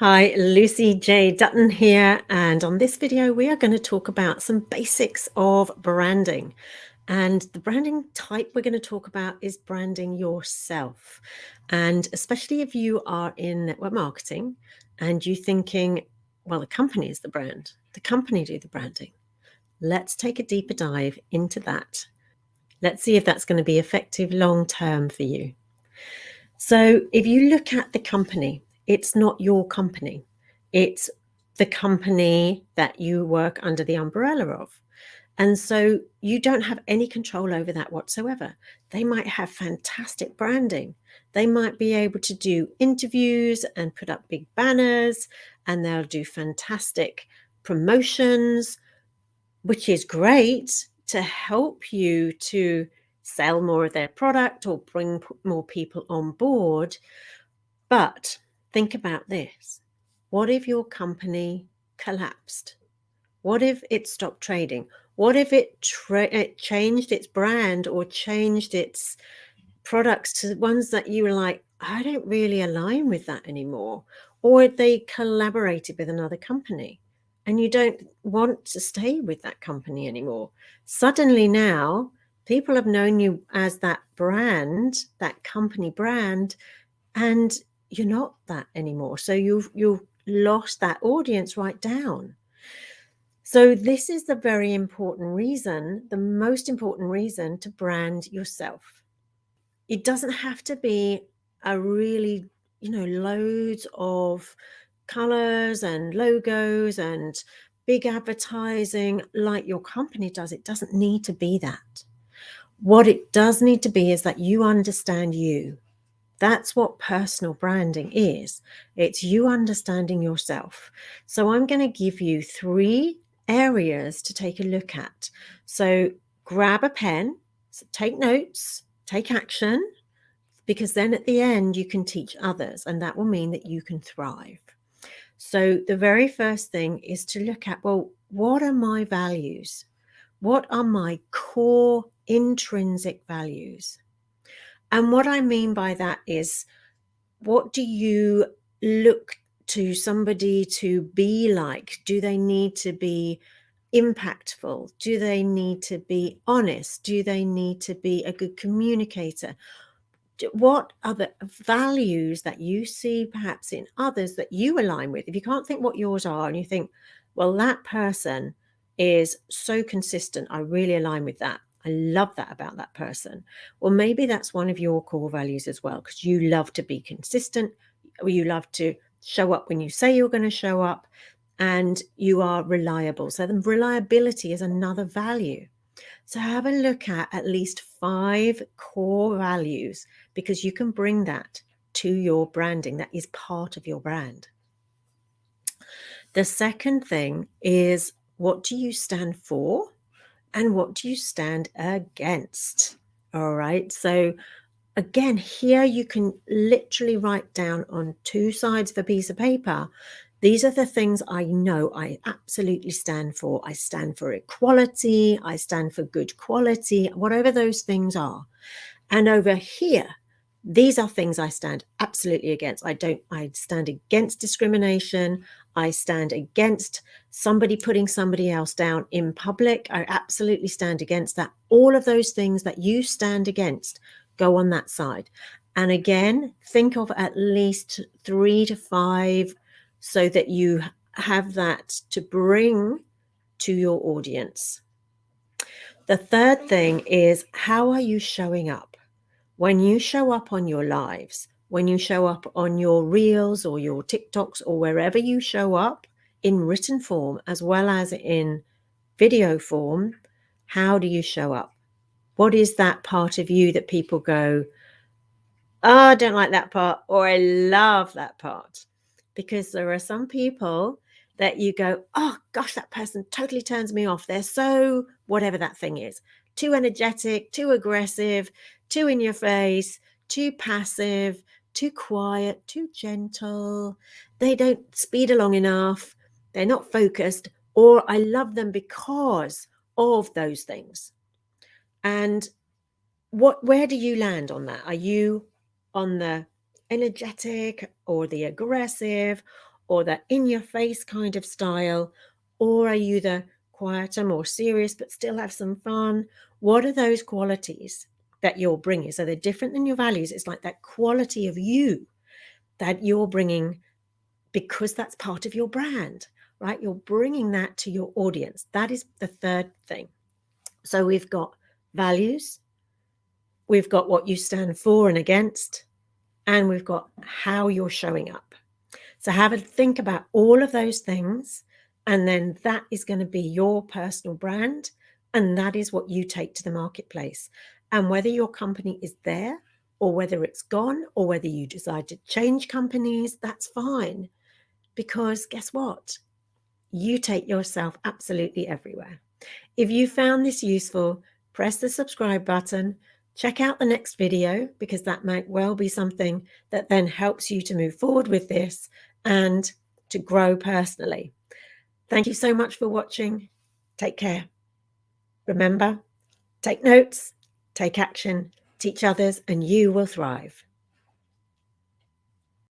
Hi, Lucy J. Dutton here, and on this video we are going to talk about some basics of branding. And the branding type we're going to talk about is branding yourself. And especially if you are in network marketing and you're thinking, well, the company is the brand, the company do the branding. Let's take a deeper dive into that. Let's see if that's going to be effective long term for you. So if you look at the company, it's not your company. It's the company that you work under the umbrella of. And so you don't have any control over that whatsoever. They might have fantastic branding. They might be able to do interviews and put up big banners, and they'll do fantastic promotions, which is great to help you to sell more of their product or bring more people on board. But think about this. What if your company collapsed? What if it stopped trading? What if it changed its brand or changed its products to ones that you were like, I don't really align with that anymore? Or they collaborated with another company and you don't want to stay with that company anymore. Suddenly now, people have known you as that brand, that company brand, and you're not that anymore. So you've lost that audience right down. So this is the very important reason, the most important reason to brand yourself. It doesn't have to be a really, loads of colors and logos and big advertising like your company does. It doesn't need to be that. What it does need to be is that you understand you. That's what personal branding is. It's you understanding yourself. So I'm going to give you 3 areas to take a look at. So grab a pen, take notes, take action, because then at the end you can teach others, and that will mean that you can thrive. So the very first thing is to look at, well, what are my values? What are my core intrinsic values? And what I mean by that is, what do you look to somebody to be like? Do they need to be impactful? Do they need to be honest? Do they need to be a good communicator? What are the values that you see perhaps in others that you align with? If you can't think what yours are and you think, well, that person is so consistent, I really align with that. I love that about that person. Well, maybe that's one of your core values as well, because you love to be consistent, or you love to show up when you say you're going to show up, and you are reliable. So the reliability is another value. So have a look at least 5 core values, because you can bring that to your branding. That is part of your brand. The second thing is, what do you stand for and what do you stand against? All right. So again, here you can literally write down on 2 sides of a piece of paper. These are the things I know I absolutely stand for. I stand for equality. I stand for good quality, whatever those things are. And over here, these are things I stand absolutely against. I stand against discrimination. I stand against somebody putting somebody else down in public. I absolutely stand against that. All of those things that you stand against go on that side. And again, think of at least 3 to 5 so that you have that to bring to your audience. The third thing is, how are you showing up? When you show up on your lives, when you show up on your reels or your TikToks or wherever you show up in written form as well as in video form, how do you show up? What is that part of you that people go, oh, I don't like that part, or I love that part? Because there are some people that you go, oh gosh, that person totally turns me off. They're so whatever that thing is, too energetic, too aggressive, too in your face, too passive, too quiet, too gentle. They don't speed along enough. They're not focused, or I love them because of those things. And where do you land on that? Are you on the energetic or the aggressive, or the in-your-face kind of style? Or are you the quieter, more serious, but still have some fun? What are those qualities that you're bringing? So they're different than your values. It's like that quality of you that you're bringing because that's part of your brand, right? You're bringing that to your audience. That is the third thing. So we've got values, we've got what you stand for and against, and we've got how you're showing up. So have a think about all of those things, and then that is going to be your personal brand, and that is what you take to the marketplace. And whether your company is there or whether it's gone or whether you decide to change companies, that's fine. Because guess what? You take yourself absolutely everywhere. If you found this useful, press the subscribe button. Check out the next video because that might well be something that then helps you to move forward with this and to grow personally. Thank you so much for watching. Take care. Remember, take notes, take action, teach others, and you will thrive.